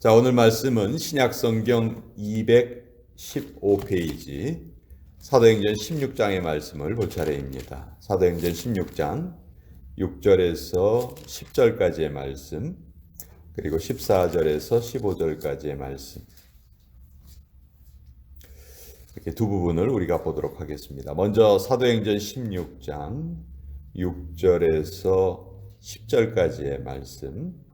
자, 오늘 말씀은 신약성경 215페이지 사도행전 16장의 말씀을 볼 차례입니다. 사도행전 16장 6절에서 10절까지의 말씀, 그리고 14절에서 15절까지의 말씀, 이렇게 두 부분을 우리가 보도록 하겠습니다. 먼저 사도행전 16장 6절에서 10절까지의 말씀,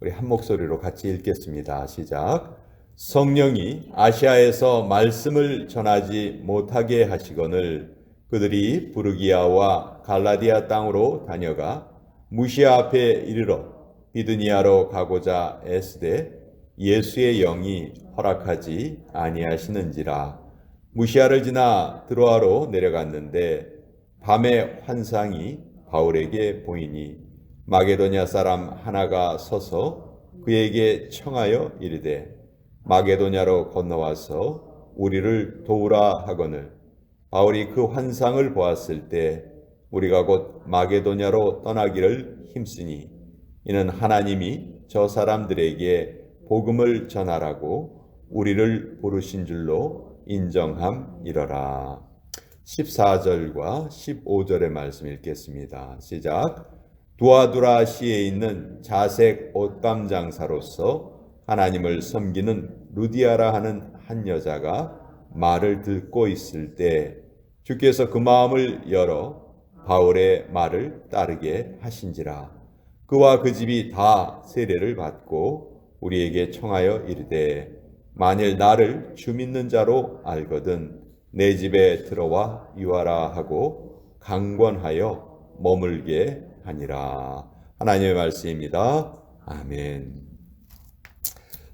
우리 한 목소리로 같이 읽겠습니다. 시작. 성령이 아시아에서 말씀을 전하지 못하게 하시거늘 그들이 부르기아와 갈라디아 땅으로 다녀가 무시아 앞에 이르러 비두니아로 가고자 애쓰되 예수의 영이 허락하지 아니하시는지라. 무시아를 지나 드로아로 내려갔는데 밤에 환상이 바울에게 보이니 마게도냐 사람 하나가 서서 그에게 청하여 이르되 마게도냐로 건너와서 우리를 도우라 하거늘 바울이 그 환상을 보았을 때 우리가 곧 마게도냐로 떠나기를 힘쓰니 이는 하나님이 저 사람들에게 복음을 전하라고 우리를 부르신 줄로 인정함이러라. 14절과 15절의 말씀 읽겠습니다. 시작. 두아두라시에 있는 자색 옷감 장사로서 하나님을 섬기는 루디아라 하는 한 여자가 말을 듣고 있을 때 주께서 그 마음을 열어 바울의 말을 따르게 하신지라. 그와 그 집이 다 세례를 받고 우리에게 청하여 이르되 만일 나를 주 믿는 자로 알거든 내 집에 들어와 유하라 하고 강권하여 머물게 하니라. 하나님의 말씀입니다. 아멘.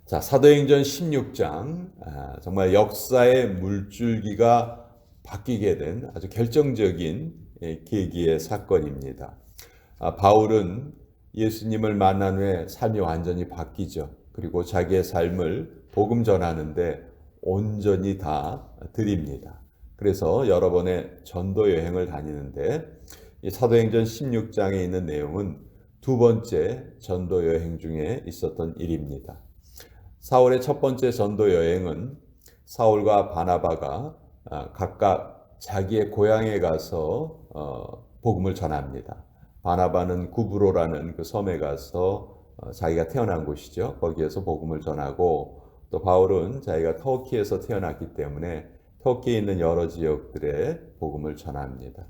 자, 사도행전 16장 정말 역사의 물줄기가 바뀌게 된 아주 결정적인 계기의 사건입니다. 바울은 예수님을 만난 후에 삶이 완전히 바뀌죠. 그리고 자기의 삶을 복음 전하는데 온전히 다 드립니다. 그래서 여러 번의 전도 여행을 다니는데 이 사도행전 16장에 있는 내용은 두 번째 전도 여행 중에 있었던 일입니다. 사울의 첫 번째 전도 여행은 사울과 바나바가 각각 자기의 고향에 가서 복음을 전합니다. 바나바는 구브로라는 그 섬에 가서 자기가 태어난 곳이죠. 거기에서 복음을 전하고 또 바울은 자기가 터키에서 태어났기 때문에 터키에 있는 여러 지역들에 복음을 전합니다.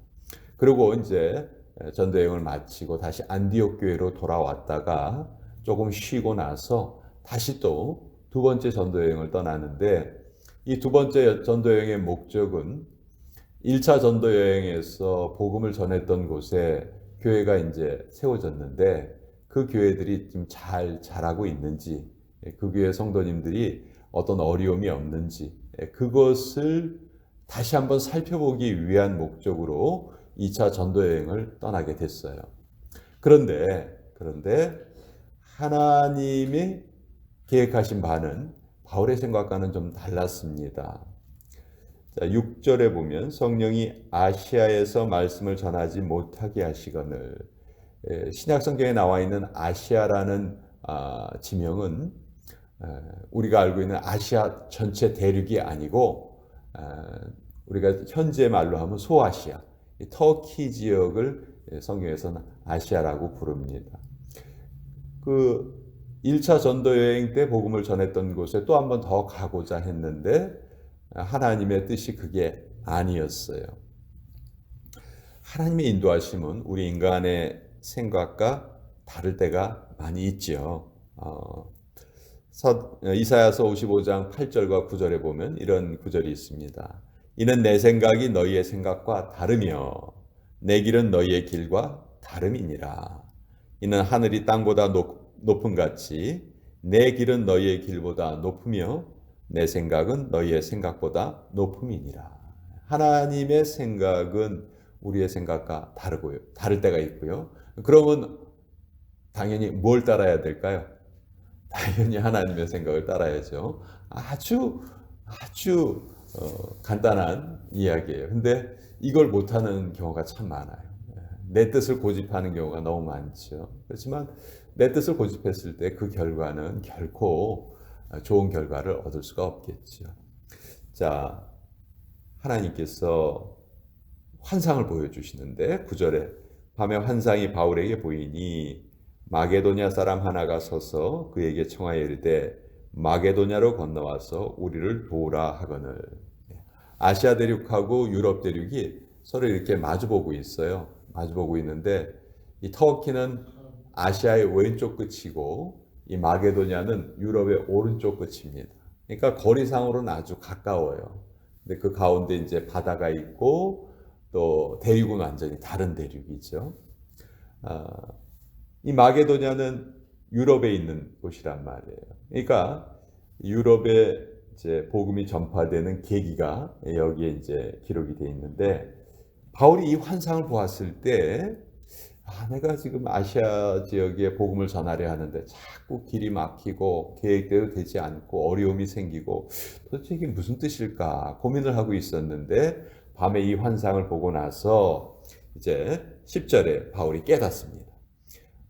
그리고 이제 전도 여행을 마치고 다시 안디옥 교회로 돌아왔다가 조금 쉬고 나서 다시 또 두 번째 전도 여행을 떠나는데 이 두 번째 전도 여행의 목적은 1차 전도 여행에서 복음을 전했던 곳에 교회가 이제 세워졌는데 그 교회들이 좀 잘 자라고 있는지, 그 교회 성도님들이 어떤 어려움이 없는지 그것을 다시 한번 살펴보기 위한 목적으로 2차 전도 여행을 떠나게 됐어요. 그런데 하나님이 계획하신 바는 바울의 생각과는 좀 달랐습니다. 자, 6절에 보면 성령이 아시아에서 말씀을 전하지 못하게 하시거늘, 신약 성경에 나와 있는 아시아라는 지명은 우리가 알고 있는 아시아 전체 대륙이 아니고 우리가 현재 말로 하면 소아시아, 터키 지역을 성경에서는 아시아라고 부릅니다. 그 1차 전도 여행 때 복음을 전했던 곳에 또 한 번 더 가고자 했는데 하나님의 뜻이 그게 아니었어요. 하나님의 인도하심은 우리 인간의 생각과 다를 때가 많이 있죠. 이사야서 55장 8절과 9절에 보면 이런 구절이 있습니다. 이는 내 생각이 너희의 생각과 다르며 내 길은 너희의 길과 다름이니라. 이는 하늘이 땅보다 높음 같이 내 길은 너희의 길보다 높으며 내 생각은 너희의 생각보다 높음이니라. 하나님의 생각은 우리의 생각과 다를 때가 있고요. 그러면 당연히 뭘 따라야 될까요? 당연히 하나님의 생각을 따라야죠. 아주 간단한 이야기예요. 근데 이걸 못하는 경우가 참 많아요. 내 뜻을 고집하는 경우가 너무 많죠. 그렇지만 내 뜻을 고집했을 때 그 결과는 결코 좋은 결과를 얻을 수가 없겠죠. 자, 하나님께서 환상을 보여주시는데 9절에 밤에 환상이 바울에게 보이니 마게도냐 사람 하나가 서서 그에게 청하여 이르되 마게도냐로 건너와서 우리를 도우라 하거늘. 아시아 대륙하고 유럽 대륙이 서로 이렇게 마주보고 있어요. 마주보고 있는데 이 터키는 아시아의 왼쪽 끝이고 이 마게도냐는 유럽의 오른쪽 끝입니다. 그러니까 거리상으로는 아주 가까워요. 근데 그 가운데 이제 바다가 있고 또 대륙은 완전히 다른 대륙이죠. 이 마게도냐는 유럽에 있는 곳이란 말이에요. 그러니까 유럽에 이제 복음이 전파되는 계기가 여기에 이제 기록이 되어 있는데 바울이 이 환상을 보았을 때 내가 지금 아시아 지역에 복음을 전하려 하는데 자꾸 길이 막히고 계획대로 되지 않고 어려움이 생기고 도대체 이게 무슨 뜻일까 고민을 하고 있었는데 밤에 이 환상을 보고 나서 이제 10절에 바울이 깨닫습니다.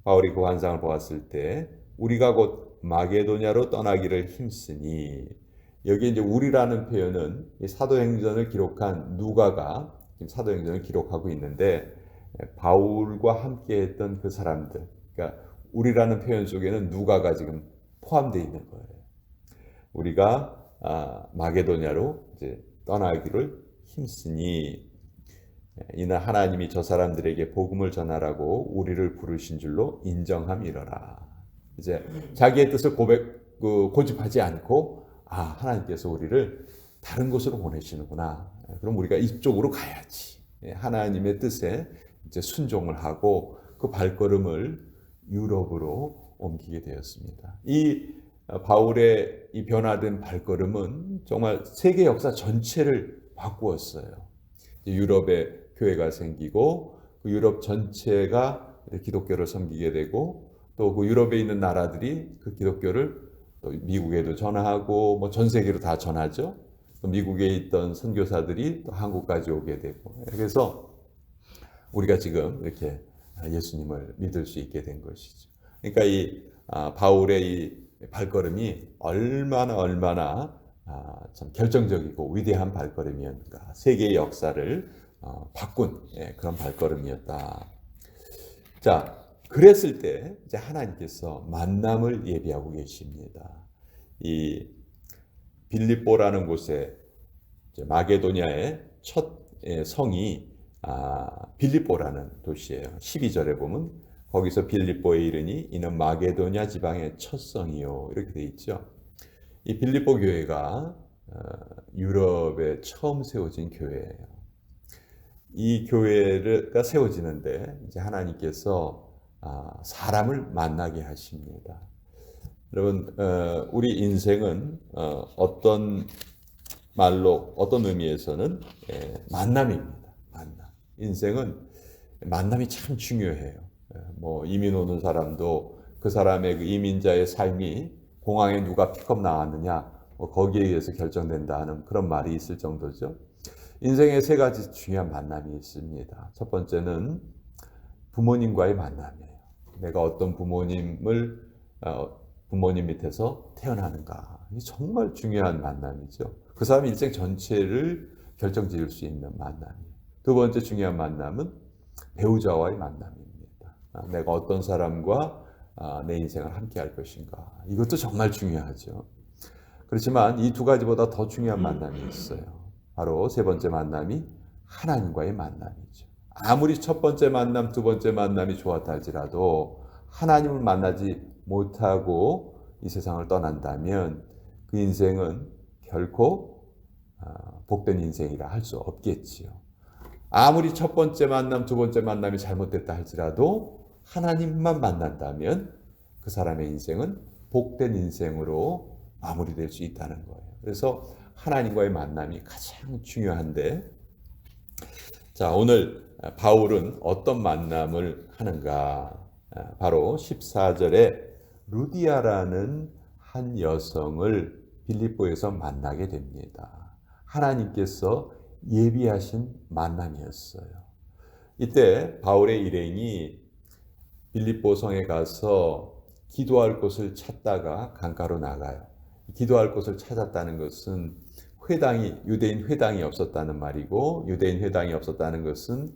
바울이 그 환상을 보았을 때 우리가 곧 마게도냐로 떠나기를 힘쓰니 여기 이제 우리라는 표현은 이 사도행전을 기록한 누가가 지금 사도행전을 기록하고 있는데 바울과 함께했던 그 사람들, 그러니까 우리라는 표현 속에는 누가가 지금 포함되어 있는 거예요. 우리가 마게도냐로 이제 떠나기를 힘쓰니 이는 하나님이 저 사람들에게 복음을 전하라고 우리를 부르신 줄로 인정함이러라. 이제 자기의 뜻을 고집하지 않고 하나님께서 우리를 다른 곳으로 보내시는구나. 그럼 우리가 이쪽으로 가야지. 하나님의 뜻에 이제 순종을 하고 그 발걸음을 유럽으로 옮기게 되었습니다. 이 바울의 이 변화된 발걸음은 정말 세계 역사 전체를 바꾸었어요. 유럽에 교회가 생기고 그 유럽 전체가 기독교를 섬기게 되고 또 그 유럽에 있는 나라들이 그 기독교를 또 미국에도 전하고 뭐 전 세계로 다 전하죠. 또 미국에 있던 선교사들이 또 한국까지 오게 되고 그래서 우리가 지금 이렇게 예수님을 믿을 수 있게 된 것이죠. 그러니까 이 바울의 이 발걸음이 얼마나 참 결정적이고 위대한 발걸음이었는가. 세계의 역사를 바꾼 그런 발걸음이었다. 자, 그랬을 때 이제 하나님께서 만남을 예비하고 계십니다. 이 빌립보라는 곳에 마게도냐의 첫 성이 빌립보라는 도시예요. 12절에 보면 거기서 빌립보에 이르니 이는 마게도냐 지방의 첫 성이요 이렇게 돼 있죠. 이 빌립보 교회가 유럽에 처음 세워진 교회예요. 이 교회가 세워지는데 이제 하나님께서 사람을 만나게 하십니다. 여러분, 우리 인생은 어떤 말로 어떤 의미에서는 만남입니다. 만남. 인생은 만남이 참 중요해요. 뭐 이민 오는 사람도 그 사람의 그 이민자의 삶이 공항에 누가 픽업 나왔느냐 뭐 거기에 의해서 결정된다 하는 그런 말이 있을 정도죠. 인생에 세 가지 중요한 만남이 있습니다. 첫 번째는 부모님과의 만남이에요. 내가 어떤 부모님 밑에서 태어나는가. 이게 정말 중요한 만남이죠. 그 사람의 일생 전체를 결정지을 수 있는 만남이에요. 두 번째 중요한 만남은 배우자와의 만남입니다. 내가 어떤 사람과 내 인생을 함께 할 것인가. 이것도 정말 중요하죠. 그렇지만 이 두 가지보다 더 중요한 만남이 있어요. 바로 세 번째 만남이 하나님과의 만남이죠. 아무리 첫 번째 만남, 두 번째 만남이 좋았다 할지라도 하나님을 만나지 못하고 이 세상을 떠난다면 그 인생은 결코 복된 인생이라 할 수 없겠지요. 아무리 첫 번째 만남, 두 번째 만남이 잘못됐다 할지라도 하나님만 만난다면 그 사람의 인생은 복된 인생으로 마무리될 수 있다는 거예요. 그래서 하나님과의 만남이 가장 중요한데, 자, 오늘 바울은 어떤 만남을 하는가? 바로 14절에 루디아라는 한 여성을 빌립보에서 만나게 됩니다. 하나님께서 예비하신 만남이었어요. 이때 바울의 일행이 빌립보 성에 가서 기도할 곳을 찾다가 강가로 나가요. 기도할 곳을 찾았다는 것은 유대인 회당이 없었다는 말이고, 유대인 회당이 없었다는 것은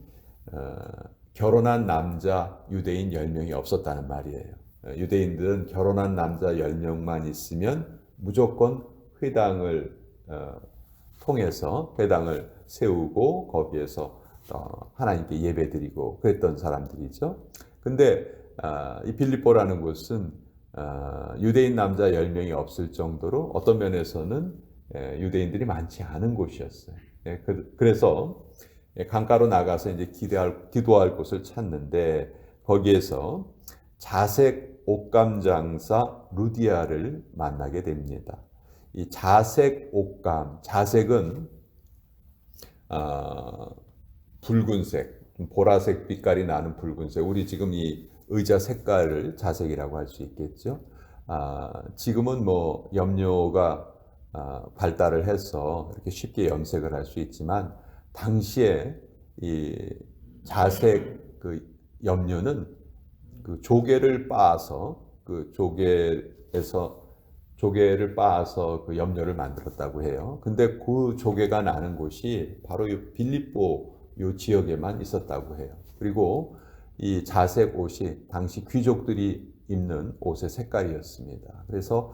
결혼한 남자 유대인 10명이 없었다는 말이에요. 유대인들은 결혼한 남자 10명만 있으면 무조건 회당을 통해서 회당을 세우고 거기에서 하나님께 예배드리고 그랬던 사람들이죠. 근데 이 빌립보라는 곳은 유대인 남자 10명이 없을 정도로 어떤 면에서는 유대인들이 많지 않은 곳이었어요. 그래서 강가로 나가서 이제 기도할 곳을 찾는데, 거기에서 자색 옷감 장사 루디아를 만나게 됩니다. 이 자색 옷감, 자색은 붉은색, 보라색 빛깔이 나는 붉은색. 우리 지금 이 의자 색깔을 자색이라고 할 수 있겠죠. 지금은 뭐 염료가 발달을 해서 이렇게 쉽게 염색을 할 수 있지만, 당시에 이 자색 그 염료는 그 조개를 빻아서 조개를 빻아서 그 염료를 만들었다고 해요. 근데 그 조개가 나는 곳이 바로 이 빌립보 요 지역에만 있었다고 해요. 그리고 이 자색 옷이 당시 귀족들이 입는 옷의 색깔이었습니다. 그래서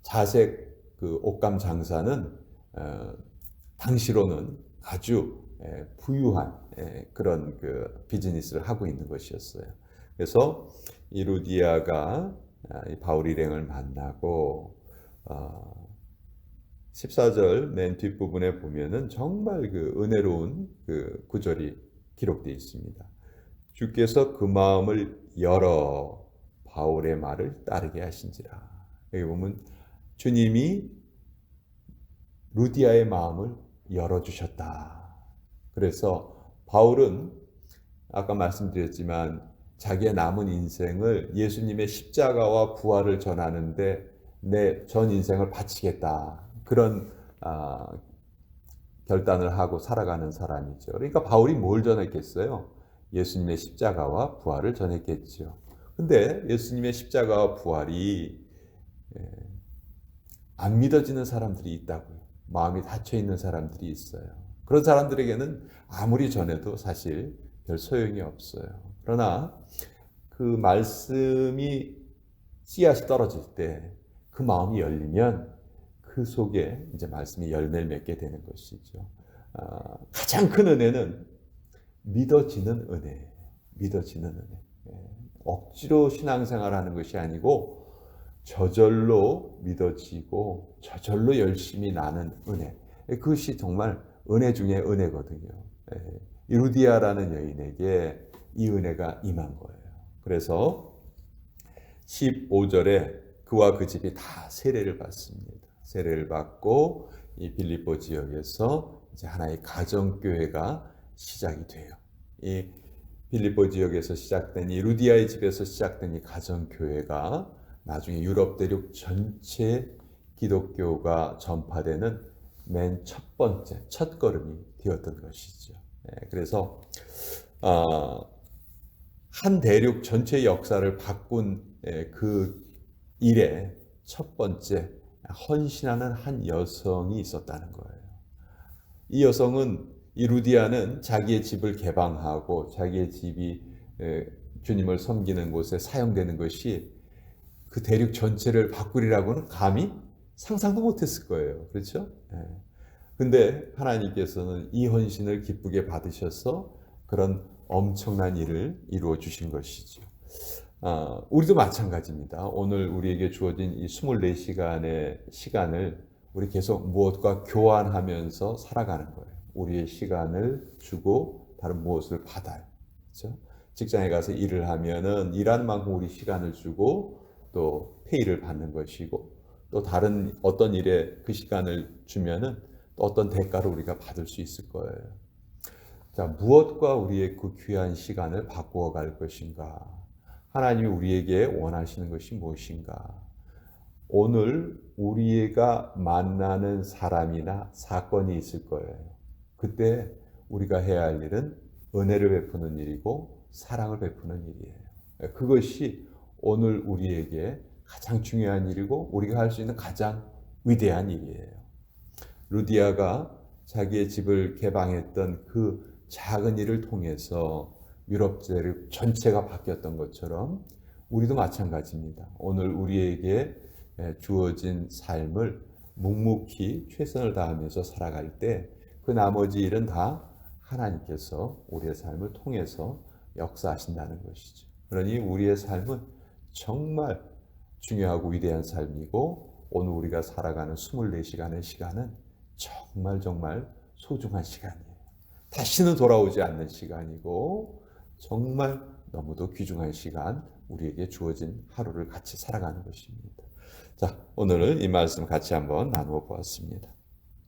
자색 그 옷감 장사는 당시로는 아주 부유한 그런 그 비즈니스를 하고 있는 것이었어요. 그래서 이 루디아가 바울 일행을 만나고 14절 맨 뒷부분에 보면은 정말 그 은혜로운 그 구절이 기록되어 있습니다. 주께서 그 마음을 열어 바울의 말을 따르게 하신지라. 여기 보면 주님이 루디아의 마음을 열어주셨다. 그래서 바울은 아까 말씀드렸지만 자기의 남은 인생을 예수님의 십자가와 부활을 전하는데 내 전 인생을 바치겠다. 그런 결단을 하고 살아가는 사람이죠. 그러니까 바울이 뭘 전했겠어요? 예수님의 십자가와 부활을 전했겠죠. 근데 예수님의 십자가와 부활이 안 믿어지는 사람들이 있다고요. 마음이 닫혀 있는 사람들이 있어요. 그런 사람들에게는 아무리 전해도 사실 별 소용이 없어요. 그러나 그 말씀이 씨앗이 떨어질 때 그 마음이 열리면 그 속에 이제 말씀이 열매를 맺게 되는 것이죠. 가장 큰 은혜는 믿어지는 은혜예요. 믿어지는 은혜. 억지로 신앙생활하는 것이 아니고 저절로 믿어지고 저절로 열심히 나는 은혜. 그것이 정말 은혜 중에 은혜거든요. 이 루디아라는 여인에게 이 은혜가 임한 거예요. 그래서 15절에 그와 그 집이 다 세례를 받습니다. 세례를 받고 이 빌립보 지역에서 이제 하나의 가정교회가 시작이 돼요. 이 빌립보 지역에서 시작된 이 루디아의 집에서 시작된 이 가정교회가 나중에 유럽 대륙 전체 기독교가 전파되는 맨 첫 번째 첫 걸음이 되었던 것이죠. 그래서 한 대륙 전체 역사를 바꾼 그 일에 첫 번째 헌신하는 한 여성이 있었다는 거예요. 이 여성은 이 루디아는 자기의 집을 개방하고 자기의 집이 주님을 섬기는 곳에 사용되는 것이 그 대륙 전체를 바꾸리라고는 감히 상상도 못했을 거예요. 그렇죠? 근데 하나님께서는 이 헌신을 기쁘게 받으셔서 그런 엄청난 일을 이루어 주신 것이죠. 우리도 마찬가지입니다. 오늘 우리에게 주어진 이 24시간의 시간을 우리 계속 무엇과 교환하면서 살아가는 거예요. 우리의 시간을 주고 다른 무엇을 받아요. 그렇죠? 직장에 가서 일을 하면은 일하는 만큼 우리 시간을 주고 또 페이를 받는 것이고, 또 다른 어떤 일에 그 시간을 주면은 또 어떤 대가를 우리가 받을 수 있을 거예요. 자, 무엇과 우리의 그 귀한 시간을 바꾸어 갈 것인가? 하나님이 우리에게 원하시는 것이 무엇인가? 오늘 우리가 만나는 사람이나 사건이 있을 거예요. 그때 우리가 해야 할 일은 은혜를 베푸는 일이고 사랑을 베푸는 일이에요. 그것이 오늘 우리에게 가장 중요한 일이고 우리가 할 수 있는 가장 위대한 일이에요. 루디아가 자기의 집을 개방했던 그 작은 일을 통해서 유럽 대륙 전체가 바뀌었던 것처럼 우리도 마찬가지입니다. 오늘 우리에게 주어진 삶을 묵묵히 최선을 다하면서 살아갈 때 그 나머지 일은 다 하나님께서 우리의 삶을 통해서 역사하신다는 것이죠. 그러니 우리의 삶은 정말 중요하고 위대한 삶이고 오늘 우리가 살아가는 24시간의 시간은 정말 소중한 시간이에요. 다시는 돌아오지 않는 시간이고 정말 너무도 귀중한 시간, 우리에게 주어진 하루를 같이 살아가는 것입니다. 자, 오늘은 이 말씀 같이 한번 나누어 보았습니다.